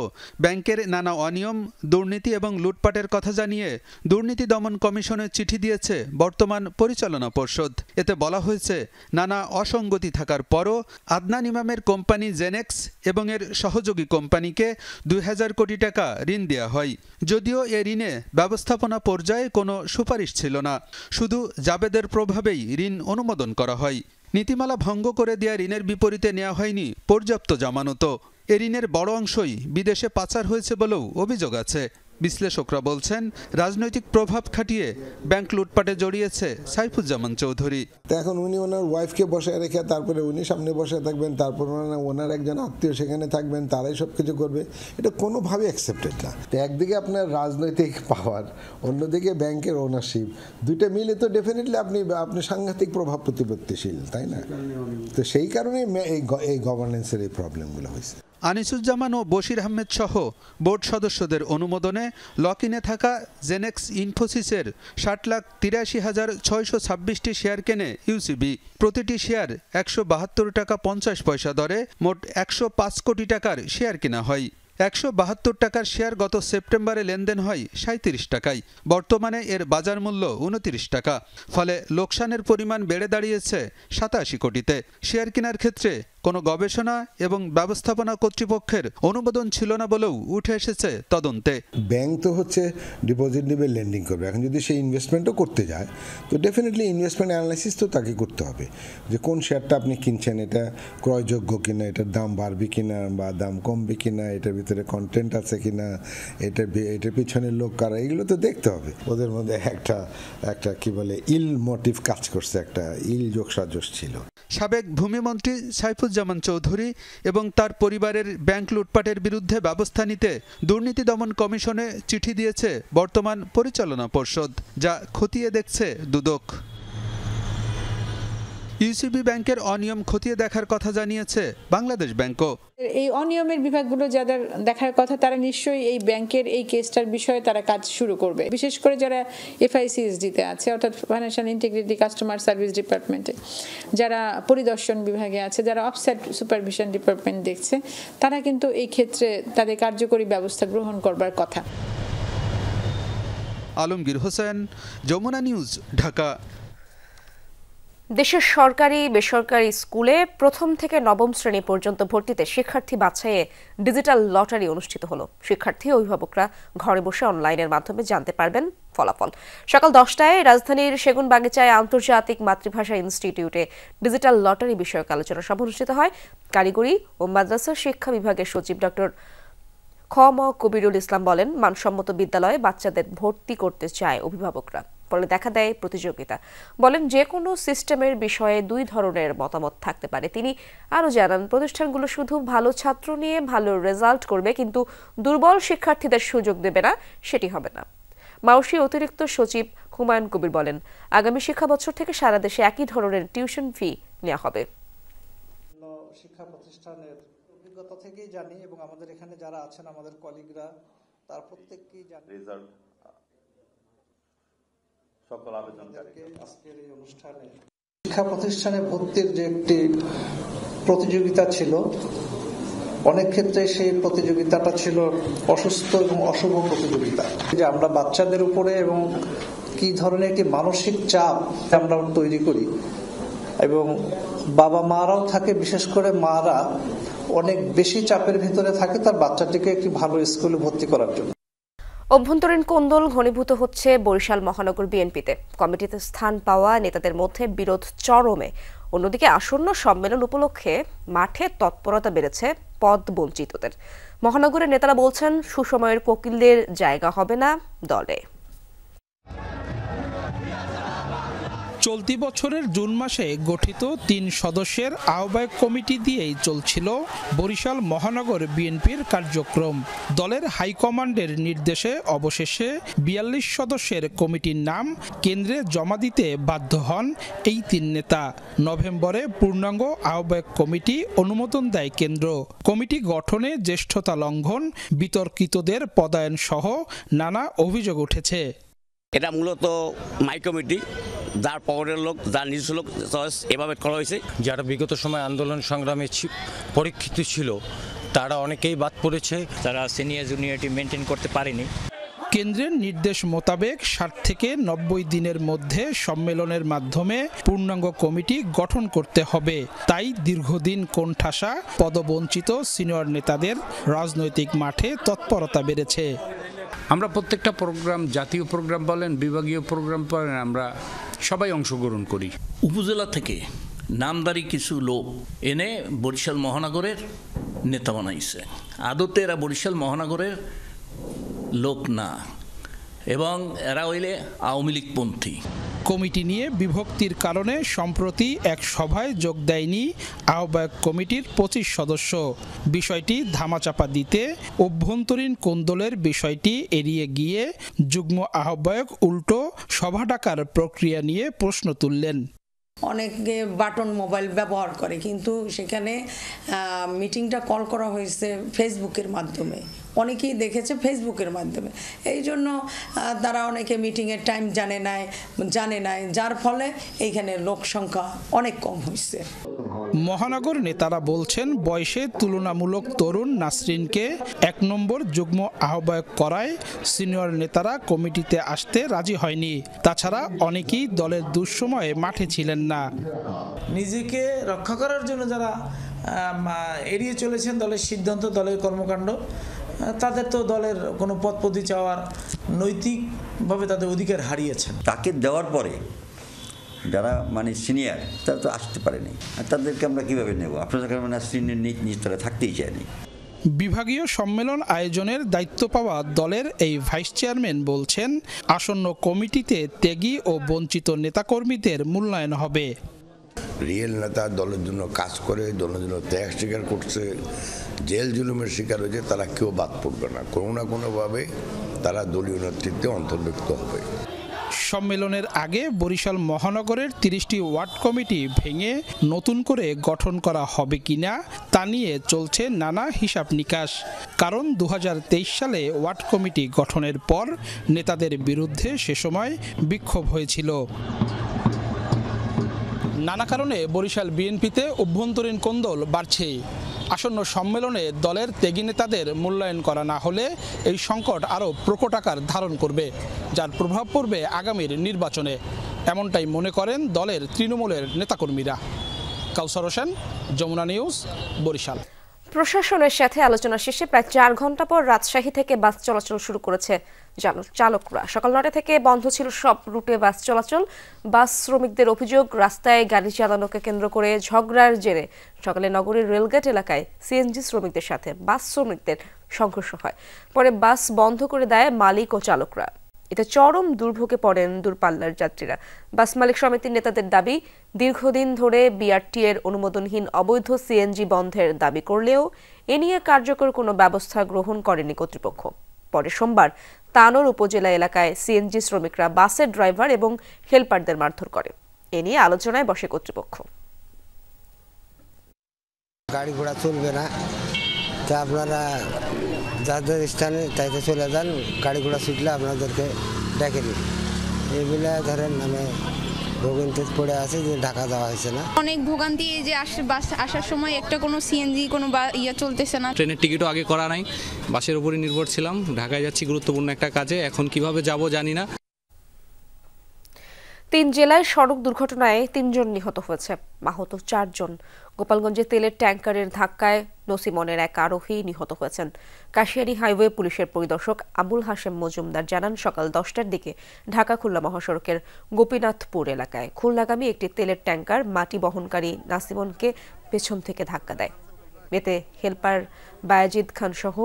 ব্যাংকের নানা অনিয়ম, দুর্নীতি এবং লুটপাটের কথা জানিয়ে দুর্নীতি দমন কমিশনে চিঠি দিয়েছে বর্তমান পরিচালনা পর্ষদ। এতে বলা হয়েছে, নানা অসঙ্গতি থাকার পরও আদনান ইমামের কোম্পানি জেনেক্স এবং এর সহযোগী কোম্পানিকে ২,০০০ কোটি টাকা ঋণ দেওয়া হয়। যদিও এ ঋণে ব্যবস্থাপনা পর্যায়ে কোনো সুপারিশ ছিল না, শুধু জাভেদের প্রভাবেই ঋণ অনুমোদন করা হয়। নীতিমালা ভঙ্গ করে দেওয়া ঋণের বিপরীতে নেওয়া হয়নি পর্যাপ্ত জামানতও। এ ঋণের বড় অংশই বিদেশে পাচার হয়েছে বলেও অভিযোগ আছে। বিশ্লেষকরা বলছেন, রাজনৈতিক প্রভাব খাটিয়ে ব্যাংক লুটপাটে জড়িয়েছে সাইফুজ্জামান চৌধুরী। এখন উনি ওনার ওয়াইফকে বসে রেখে তারপরে উনি সামনে বসে থাকবেন, তারপর ওনার একজন আত্মীয় সেখানে থাকবেন, তারাই সব কিছু করবে, এটা কোনোভাবে অ্যাকসেপ্টেড না। তো একদিকে আপনার রাজনৈতিক পাওয়ার, অন্যদিকে ব্যাংকের ওনারশিপ, দুইটা মিলে তো ডেফিনেটলি আপনি সাংঘাতিক প্রভাব প্রতিপত্তিশীল, তাই না? তো সেই কারণে এই গভর্নেন্সের এই প্রবলেমগুলো হয়েছে। আনিসুজ্জামান ও বশির আহমেদ সহ বোর্ড সদস্যদের অনুমোদনে লক-ইনে থাকা জেনেক্স ইনফোসিসের ৬,৮৩,৬২৬টি শেয়ার কেনে ইউসিবি। প্রতিটি শেয়ার ১৭২ টাকা ৫০ পয়সা দরে মোট ১০৫ কোটি টাকার শেয়ার কেনা হয়। ১৭২ টাকার শেয়ার গত সেপ্টেম্বরে লেনদেন হয় ৩৭ টাকায়। বর্তমানে এর বাজার মূল্য ২৯ টাকা। ফলে লোকসানের পরিমাণ বেড়ে দাঁড়িয়েছে ৮৭ কোটিতে। শেয়ার কেনার ক্ষেত্রে কোনো গবেষণা এবং ব্যবস্থাপনা কর্তৃপক্ষের অনুমোদন ছিল না বলেও উঠে এসেছে তদন্তে। ব্যাংক তো হচ্ছে ডিপোজিট নেবে, লেন্ডিং করবে। এখন যদি সে ইনভেস্টমেন্টও করতে যায় তো ডেফিনেটলি ইনভেস্টমেন্ট অ্যানালাইসিস তো তাকে করতে হবে, যে কোন শেয়ারটা আপনি কিনছেন এটা ক্রয়যোগ্য কিনা, এটার দাম বাড়বে কিনা বা দাম কমবে কিনা, এটার ভিতরে কন্টেন্ট আছে কিনা, এটার পিছনের লোক কারা, এগুলো তো দেখতে হবে। ওদের মধ্যে একটা কি বলে ইল মোটিভ কাজ করছে, একটা ইল যোগসাজশ ছিল। সাবেক ভূমিমন্ত্রী সাইফুজ্জামান চৌধুরী এবং তার পরিবারের ব্যাংক লুটপাটের বিরুদ্ধে ব্যবস্থা নিতে দুর্নীতি দমন কমিশনে চিঠি দিয়েছে বর্তমান পরিচালনা পর্ষদ, যা খতিয়ে দেখছে দুদক। ইউসিবি ব্যাংকের অনিয়ম খতিয়ে দেখার কথা জানিয়েছে বাংলাদেশ ব্যাংকও। এই অনিয়মের বিভাগগুলো যাদের দেখার কথা তারা নিশ্চয়ই এই ব্যাংকের এই কেসটার বিষয়ে তারা কাজ শুরু করবে, বিশেষ করে যারা FICSD-তে আছে, অর্থাৎ ফাইন্যান্সিয়াল ইন্টিগ্রিটি কাস্টমার সার্ভিস ডিপার্টমেন্টে, যারা পরিদর্শন বিভাগে আছে, যারা অফসাইট সুপারভিশন ডিপার্টমেন্ট দেখছে, তারা কিন্তু এই ক্ষেত্রে তাদের কার্যকরী ব্যবস্থা গ্রহণ করবার কথা। আলমগীর হোসেন, যমুনা নিউজ, ঢাকা। দেশের সরকারি বেসরকারি স্কুলে প্রথম থেকে নবম শ্রেণী পর্যন্ত ভর্তিতে শিক্ষার্থী বাছাইয়ে ডিজিটাল লটারি অনুষ্ঠিত হলো। শিক্ষার্থী অভিভাবকরা ঘরে বসে অনলাইনের মাধ্যমে জানতে পারবেন ফলাফল। সকাল 10টায় রাজধানীর সেগুনবাগিচায় আন্তর্জাতিক মাতৃভাষা ইনস্টিটিউটে ডিজিটাল লটারি বিষয়ক আলোচনা সভা অনুষ্ঠিত হয়। কারিগরি ও মাদ্রাসা শিক্ষা বিভাগের সচিব ডক্টর খ.ম. কবিরুল ইসলাম বলেন, মানসম্মত বিদ্যালয়ে বাচ্চাদের ভর্তি করতে চায় অভিভাবকরা, ফলে দেখা দেয় প্রতিযোগিতা। বলেন, যে কোনো সিস্টেমের বিষয়ে দুই ধরনের মতামত থাকতে পারে। তিনি আরও জানান, প্রতিষ্ঠানগুলো শুধু ভালো ছাত্র নিয়ে ভালো রেজাল্ট করবে, কিন্তু দুর্বল শিক্ষার্থীদের সুযোগ দেবে না, সেটি হবে না। মাউসি অতিরিক্ত সচিব হুমায়ুন কবির বলেন, আগামী শিক্ষা বছর থেকে সারা দেশে একই ধরনের টিউশন ফি নেওয়া হবে। শিক্ষা প্রতিষ্ঠানের অভিজ্ঞতা থেকেই জানি এবং আমাদের এখানে যারা আছেন আমাদের কলিগরা তার প্রত্যেককেই জানি রেজাল্ট সকল আবেদনকারীকে আজকের এই অনুষ্ঠানে শিক্ষা প্রতিষ্ঠানে ভর্তির যে একটি প্রতিযোগিতা ছিল, অনেক ক্ষেত্রে সেই প্রতিযোগিতাটা ছিল অসুস্থ এবং অশুভ প্রতিযোগিতা, যে আমরা বাচ্চাদের উপরে এবং কি ধরনের একটি মানসিক চাপ আমরা তৈরি করি এবং বাবা মারাও থাকে, বিশেষ করে মারা অনেক বেশি চাপের ভিতরে থাকে তার বাচ্চাটিকে একটি ভালো স্কুলে ভর্তি করার জন্য। অভ্যন্তরীণ কোন্দল ঘনীভূত হচ্ছে বরিশাল মহানগর বিএনপিতে। কমিটিতে স্থান পাওয়া নেতাদের মধ্যে বিরোধ চরমে। অন্যদিকে আসন্ন সম্মেলন উপলক্ষে মাঠে তৎপরতা বেড়েছে পদ বঞ্চিতদের। মহানগরের নেতারা বলছেন, সুসময়ের কোকিলদের জায়গা হবে না দলে। চলতি বছরের জুন মাসে গঠিত 3 সদস্যের আহ্বায়ক কমিটি দিয়েই চলছিল বরিশাল মহানগর বিএনপির কার্যক্রম। দলের হাইকমান্ডের নির্দেশে অবশেষে 42 সদস্যের কমিটির নাম কেন্দ্রে জমা দিতে বাধ্য হন এই 3 নেতা। নভেম্বরে পূর্ণাঙ্গ আহ্বায়ক কমিটি অনুমোদন দেয় কেন্দ্র। কমিটি গঠনে জ্যেষ্ঠতা লঙ্ঘন, বিতর্কিতদের পদায়ন সহ নানা অভিযোগ উঠেছে। এটা মূলত মাই কমিটি, যার পাওয়ারের লোক, যার নিজস্ব লোক এভাবে করা হয়েছে। যারা বিগত সময় আন্দোলন সংগ্রামে পরীক্ষিত ছিল তারা অনেকেই বাদ পড়েছে, তারা সিনিয়র জুনিয়রিটি মেনটেন করতে পারেনি। কেন্দ্রের নির্দেশ মোতাবেক 60 থেকে 90 দিনের মধ্যে সম্মেলনের মাধ্যমে পূর্ণাঙ্গ কমিটি গঠন করতে হবে। তাই দীর্ঘদিন কোণঠাসা পদবঞ্চিত সিনিয়র নেতাদের রাজনৈতিক মাঠে তৎপরতা বেড়েছে। আমরা প্রত্যেকটা প্রোগ্রাম, জাতীয় প্রোগ্রাম বলেন, বিভাগীয় প্রোগ্রাম বলেন, আমরা সবাই অংশগ্রহণ করি। উপজেলা থেকে নামদারি কিছু লোক এনে বরিশাল মহানগরের নেতা বানাইছে। আদতে এরা বরিশাল মহানগরের লোক না এবং এরা হইলে আওয়ামী লীগপন্থী। কমিটি নিয়ে বিভক্তির কারণে সম্প্রতি এক সভায় যোগ দেয়নি আহ্বায়ক কমিটির 25 সদস্য। বিষয়টি ধামাচাপা দিতে অভ্যন্তরীণ কোন্দলের বিষয়টি এড়িয়ে গিয়ে যুগ্ম আহ্বায়ক উল্টো সভা ডাকার প্রক্রিয়া নিয়ে প্রশ্ন তুললেন। অনেকে বাটন মোবাইল ব্যবহার করে, কিন্তু সেখানে মিটিংটা কল করা হয়েছে ফেসবুকের মাধ্যমে, অনেকেই দেখেছে ফেসবুকের মাধ্যমে। এই জন্য তারা অনেকে মিটিংয়ের টাইম জানে নাই, যার ফলে এইখানে লোক সংখ্যা অনেক কম হয়েছে। মহানগর নেতারা বলছেন, বয়সে তুলনামূলক তরুণ নাসরিনকে 1 নম্বর যুগ্ম আহ্বায়ক করায় সিনিয়র নেতারা কমিটিতে আসতে রাজি হয়নি। তাছাড়া অনেকেই দলের দুঃসময়ে মাঠে ছিলেন না। নিজেকে রক্ষা করার জন্য যারা এড়িয়ে চলেছেন দলের সিদ্ধান্ত, দলের কর্মকাণ্ড। তাদের তো দলের কোনো পদপদবি চাওয়ার নৈতিকভাবে তাদের অধিকার হারিয়েছেন। তাকে দেওয়ার পরে যারা মানে সিনিয়র তারা তো আসতে পারেনি, আর তাদেরকে আমরা কীভাবে নেব? আপনাদের মানে সিনিয়র নিজ তারা থাকতেই চায়নি। বিভাগীয় সম্মেলন আয়োজনের দায়িত্ব পাওয়া দলের এই ভাইস চেয়ারম্যান বলছেন, আসন্ন কমিটিতে ত্যাগী ও বঞ্চিত নেতাকর্মীদের মূল্যায়ন হবে। রিয়েল নেতা দলের জন্য কাজ করে, দলের জন্য ত্যাগ স্বীকার করছে, জেল জুলুমের শিকার হয়েছে, তারা কেউ বাদ পড়বে না। কোনো না কোনোভাবে তারা দলীয় নেতৃত্বে অন্তর্ভুক্ত হবে। সম্মেলনের আগে বরিশাল মহানগরের 30টি ওয়ার্ড কমিটি ভেঙে নতুন করে গঠন করা হবে কিনা তা নিয়ে চলছে নানা হিসাব নিকাশ। কারণ 2023 সালে ওয়ার্ড কমিটি গঠনের পর নেতাদের বিরুদ্ধে সে সময় বিক্ষোভ হয়েছিল। নানা কারণে বরিশাল বিএনপিতে অভ্যন্তরীণ কোন্দল বাড়ছেই। আসন্ন সম্মেলনে দলের ত্যাগী নেতাদের মূল্যায়ন করা না হলে এই সংকট আরও প্রকট আকার ধারণ করবে, যার প্রভাব পড়বে আগামীর নির্বাচনে। এমনটাই মনে করেন দলের তৃণমূলের নেতাকর্মীরা। কাউসার হোসেন, যমুনা নিউজ, বরিশাল। প্রশাসনের সাথে আলোচনা শেষে প্রায় 4 ঘন্টা পর রাজশাহী থেকে বাস চলাচল শুরু করেছে চালকরা। সকাল 9টা থেকে বন্ধ ছিল সব রুটে বাস চলাচল। বাস শ্রমিকদের অভিযোগ, রাস্তায় গাড়ি চালানোকে কেন্দ্র করে ঝগড়ার জেরে সকালে নগরীর রেলগেট এলাকায় সিএনজি শ্রমিকদের সাথে বাস শ্রমিকদের সংঘর্ষ হয়। পরে বাস বন্ধ করে দেয় মালিক ও চালকরা। এতে চরম দুর্ভোগে পড়েন দূরপাল্লার যাত্রীরা। বাস মালিক সমিতির নেতাদের দাবি, দীর্ঘদিন ধরে বিআরটি এর অনুমোদনহীন অবৈধ সিএনজি বন্ধের দাবি করলেও এ নিয়ে কার্যকর কোনো ব্যবস্থা গ্রহণ করেনি কর্তৃপক্ষ। পরে সোমবার তানোর উপজেলা এলাকায় সিএনজি শ্রমিকরা বাসের ড্রাইভার এবং হেলপারদের মারধর করে। এ নিয়ে আলোচনায় বসে কর্তৃপক্ষ। গাড়ি ঘোড়া চলবে না, তা আপনারা যাদের স্থানে তাইতে চলে যান, গাড়ি ঘোড়া ছুটলে আপনাদেরকে ডেকে দিন। এইগুলো ধরেন মানে ভোগান্তিতে পড়ে আছে যে ঢাকা যাওয়া হয়েছে না। অনেক ভোগান্তি, এই যে বাস আসার সময় একটা কোনো সিএনজি কোনো চলতেছে না। ট্রেনের টিকিটও আগে করা নাই, বাসের উপরই নির্ভর ছিলাম। ঢাকায় যাচ্ছি গুরুত্বপূর্ণ একটা কাজে, এখন কিভাবে যাব জানি না। 3 জেলায় সড়ক দুর্ঘটনায় 3 জন নিহত হয়েছে, আহত 4 জন। গোপালগঞ্জে তেলের ট্যাঙ্কারের ধাক্কায় নসিমনের এক আরোহী নিহত হয়েছেন। কাশিয়ানী হাইওয়ে পুলিশের পরিদর্শক আবুল হাশেম মজুমদার জানান, সকাল 10টার দিকে ঢাকা খুলনা মহাসড়কের গোপীনাথপুর এলাকায় খুলনাগামী একটি তেলের ট্যাঙ্কার মাটি বহনকারী নাসিমনকে পেছন থেকে ধাক্কা দেয়। এতে হেলপার বায়াজিদ খান সহ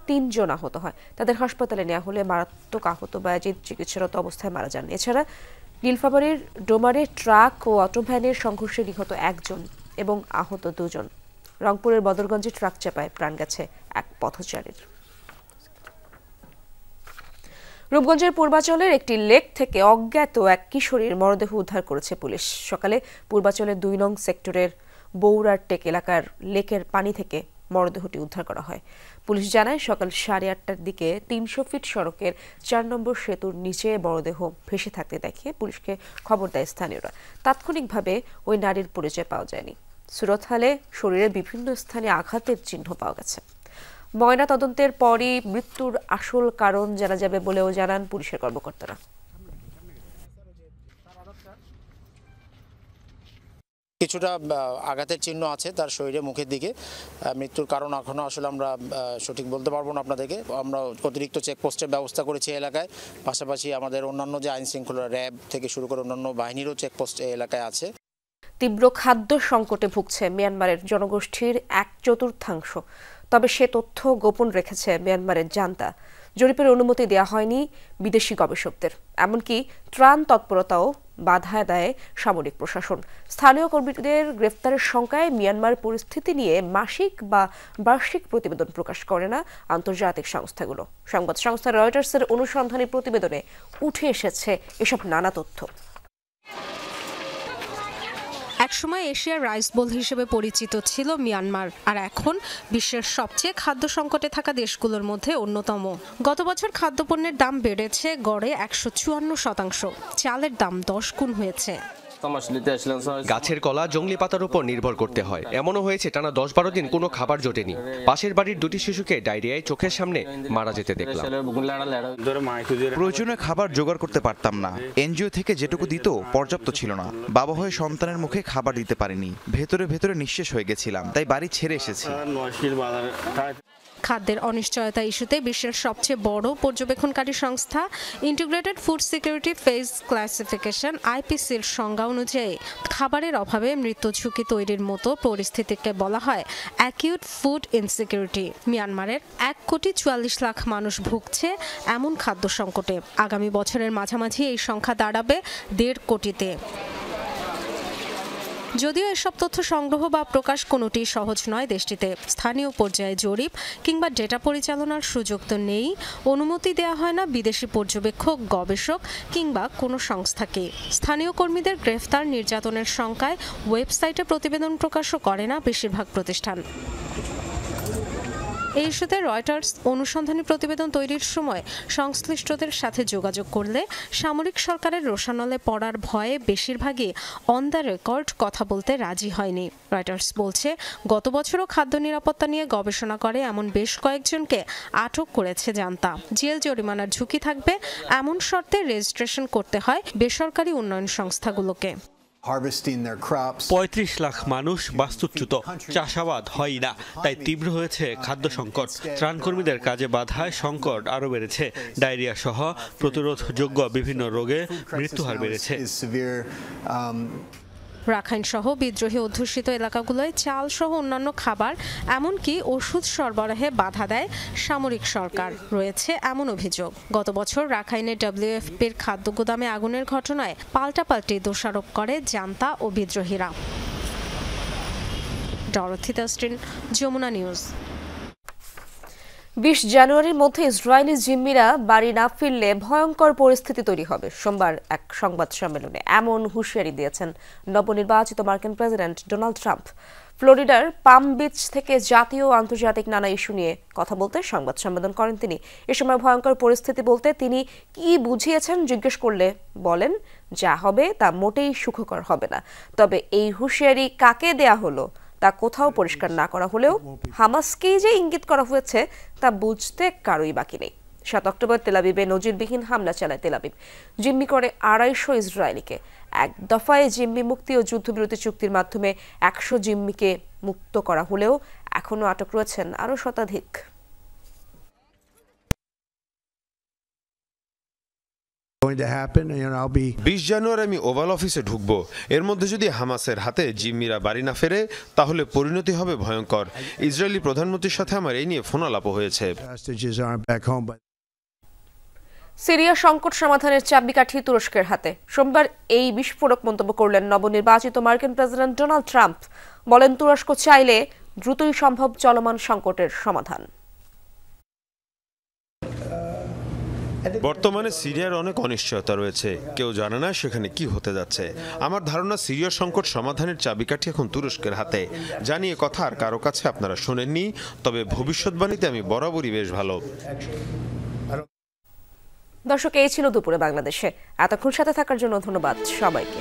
3 জন আহত হয়। তাদের হাসপাতালে নেওয়া হলে মারাত্মক আহত বায়াজিদ চিকিৎসারত অবস্থায় মারা যান। এছাড়া নীলফামারীর ডোমারে ট্রাক ও অটোভ্যানের সংঘর্ষে নিহত 1 জন এবং আহত 2 জন। রংপুরের বদরগঞ্জে ট্রাক চাপায় প্রাণ গেছে এক পথচারীর। রূপগঞ্জের পূর্বাচলের একটি লেক থেকে অজ্ঞাত এক কিশোরীর মরদেহ উদ্ধার করেছে পুলিশ। সকালে পূর্বাচলের 2 নং সেক্টরের বৌরার টেক এলাকার লেকের পানি থেকে মরদেহটি উদ্ধার করা হয়। পুলিশ জানায়, সকাল 8:30টার দিকে 300 ফিট সড়কের 4 নম্বর সেতুর নিচে মরদেহ ভেসে থাকতে দেখে পুলিশকে খবর দেয় স্থানীয়রা। তাৎক্ষণিকভাবে ওই নারীর পরিচয় পাওয়া যায়নি। সুরতহালে শরীরের বিভিন্ন স্থানে আঘাতের চিহ্ন পাওয়া গেছে। ময়না তদন্তের পরই মৃত্যুর আসল কারণ জানা যাবে বলেও জানান পুলিশের কর্মকর্তারা। কিছুটা আঘাতের চিহ্ন আছে তার শরীরে, মুখের দিকে। মৃত্যুর কারণ এখনও আসলে আমরা সঠিক বলতে পারবো না আপনাদেরকে। আমরা অতিরিক্ত চেকপোস্টের ব্যবস্থা করেছি এলাকায়, পাশাপাশি আমাদের অন্যান্য যে আইন শৃঙ্খলা র্যাব থেকে শুরু করে অন্যান্য বাহিনীরও চেকপোস্ট এই এলাকায় আছে। তীব্র খাদ্য সংকটে ভুগছে মিয়ানমারের জনগোষ্ঠীর 1/4। তবে সে তথ্য গোপন রেখেছে মিয়ানমারের জান্তা। জরিপের অনুমতি দেওয়া হয়নি বিদেশি গবেষকদের। এমনকি ত্রাণ তৎপরতাও বাধা দেয় সামরিক প্রশাসন। স্থানীয় কর্মীদের গ্রেফতারের শঙ্কায় মিয়ানমার পরিস্থিতি নিয়ে মাসিক বা বার্ষিক প্রতিবেদন প্রকাশ করে না আন্তর্জাতিক সংস্থাগুলো। সংবাদ সংস্থা রয়টার্সের অনুসন্ধানী প্রতিবেদনে উঠে এসেছে এসব নানা তথ্য। একসময় এশিয়ার রাইস বোল হিসেবে পরিচিত ছিল মিয়ানমার, আর এখন বিশ্বের সবচেয়ে খাদ্য সংকটে থাকা দেশগুলোর মধ্যে অন্যতম। গত বছর খাদ্যপণ্যের দাম বেড়েছে গড়ে 154%, চালের দাম 10 গুণ হয়েছে। গাছের কলা জংলি পাতার উপর নির্ভর করতে হয়। এমনও হয়েছে টানা 10-12 দিন কোনো খাবার জোটেনি। পাশের বাড়ির 2টি শিশুকে ডায়রিয়ায় চোখের সামনে মারা যেতে দেখলাম। প্রয়োজনীয় খাবার জোগাড় করতে পারতাম না। এনজিও থেকে যেটুকু দিত পর্যাপ্ত ছিল না। বাবা হয়ে সন্তানের মুখে খাবার দিতে পারিনি। ভেতরে ভেতরে নিঃশেষ হয়ে গেছিলাম, তাই বাড়ি ছেড়ে এসেছি। খাদ্যের অনিশ্চয়তা ইস্যুতে বিশ্বের সবচেয়ে বড় পর্যবেক্ষণকারী সংস্থা integrated food security phase classification IPCর সংজ্ঞা অনুযায়ী খাবারের অভাবে মৃত্যু ঝুঁকি তৈরির মতো পরিস্থিতিকে বলা হয় অ্যাকিউট ফুড ইনসিকিউরিটি। মিয়ানমারের 1,44,00,000 মানুষ ভুগছে এমন খাদ্য সংকটে। আগামী বছরের মাঝামাঝি এই সংখ্যা দাঁড়াবে 1.5 কোটিতে। যদিও এসব তথ্য সংগ্রহ বা প্রকাশ কোনোটি সহজ নয় দেশটিতে। স্থানীয় পর্যায়ে জরিপ কিংবা ডেটা পরিচালনার সুযোগ তো নেই, অনুমতি দেওয়া হয় না বিদেশি পর্যবেক্ষক, গবেষক কিংবা কোনো সংস্থাকে। স্থানীয় কর্মীদের গ্রেফতার, নির্যাতনের শঙ্কায় ওয়েবসাইটে প্রতিবেদন প্রকাশও করে না বেশিরভাগ প্রতিষ্ঠান। এই ইস্যুতে রয়টার্স অনুসন্ধানী প্রতিবেদন তৈরির সময় সংশ্লিষ্টদের সাথে যোগাযোগ করলে সামরিক সরকারের রোষানলে পড়ার ভয়ে বেশিরভাগই অন দ্য রেকর্ড কথা বলতে রাজি হয়নি। রয়টার্স বলছে, গত বছরও খাদ্য নিরাপত্তা নিয়ে গবেষণা করে এমন বেশ কয়েকজনকে আটক করেছে জান্তা। জেল জরিমানার ঝুঁকি থাকবে এমন শর্তে রেজিস্ট্রেশন করতে হয় বেসরকারি উন্নয়ন সংস্থাগুলোকে। 35 লাখ মানুষ বাস্তুচ্যুত, চাষাবাদ হয় না, তাই তীব্র হয়েছে খাদ্য সংকট। ত্রাণকর্মীদের কাজে বাধায় সংকট আরও বেড়েছে। ডায়রিয়া সহ প্রতিরোধযোগ্য বিভিন্ন রোগে মৃত্যুহার বেড়েছে। রাখাইন সহ বিদ্রোহী অধ্যুষিত এলাকাগুলোয় চাল সহ অন্যান্য খাবার এমনকি ওষুধ সরবরাহে বাধা দেয় সামরিক সরকার, রয়েছে এমন অভিযোগ। গত বছর রাখাইনের WFPর খাদ্য গুদামে আগুনের ঘটনায় পাল্টাপাল্টি দোষারোপ করে জান্তা ও বিদ্রোহীরা। Dorothy তাস্টিন, Jamuna news. 20 জানুয়ারির মধ্যে ইসরায়েলি জিম্মিরা বাড়ি না ফিরলে ভয়ঙ্কর পরিস্থিতি তৈরি হবে। সোমবার এক সংবাদ সম্মেলনে এমন হুঁশিয়ারি দিয়েছেন নবনির্বাচিত মার্কিন প্রেসিডেন্ট ডোনাল্ড ট্রাম্প। ফ্লোরিডার পাম বিচ থেকে জাতীয় ও আন্তর্জাতিক নানা ইস্যু নিয়ে কথা বলতে সংবাদ সম্মেলন করেন তিনি। এ সময় ভয়ঙ্কর পরিস্থিতি বলতে তিনি কি বুঝিয়েছেন জিজ্ঞেস করলে বলেন, যা হবে তা মোটেই সুখকর হবে না। তবে এই হুঁশিয়ারি কাকে দেয়া হলো তা কোথাও পরিষ্কার না করা হলেও হামাসকেই যে ইঙ্গিত করা হয়েছে তা বুঝতে কারোই বাকি নেই। 7 অক্টোবর তেলাবিবে নজিরবিহীন হামলা চালায় তেলাবিব। জিম্মি করে 250 ইসরায়েলিকে। এক দফায় জিম্মি মুক্তি ও যুদ্ধবিরতি চুক্তির মাধ্যমে 100 জিম্মিকে মুক্ত করা হলেও এখনও আটক রয়েছেন আরও শতাধিক। 20 জানুয়ারি আমি ওভাল অফিসে ঢুকবো। এর মধ্যে যদি হামাসের হাতে জিম্মিরা বাড়ি না ফেরে তাহলে পরিণতি হবে ভয়ঙ্কর। ইসরায়েলি প্রধানমন্ত্রীর সাথে আমার এই নিয়ে ফোন আলাপ হয়েছে। সিরিয়া সংকট সমাধানের চাবিকাঠি তুরস্কের হাতে। সোমবার এই বিস্ফোরক মন্তব্য করলেন নবনির্বাচিত মার্কিন প্রেসিডেন্ট ডোনাল্ড ট্রাম্প। বলেন, তুরস্ক চাইলে দ্রুতই সম্ভব চলমান সংকটের সমাধান। বর্তমানে সিরিয়ার অনেক অনিশ্চয়তা রয়েছে, কেউ জানে না সেখানে কি হতে যাচ্ছে। আমার ধারণা সিরিয়ার সংকট সমাধানের চাবিকাঠি এখন তুরস্কের হাতে। জানিয়ে কথা আর কারো কাছে আপনারা শোনেননি, তবে ভবিষ্যৎবাণীতে আমি বরাবরই বেশ ভালো। দর্শক, এই ছিল দুপুরে বাংলাদেশে। এতক্ষণ সাথে থাকার জন্য ধন্যবাদ সবাইকে।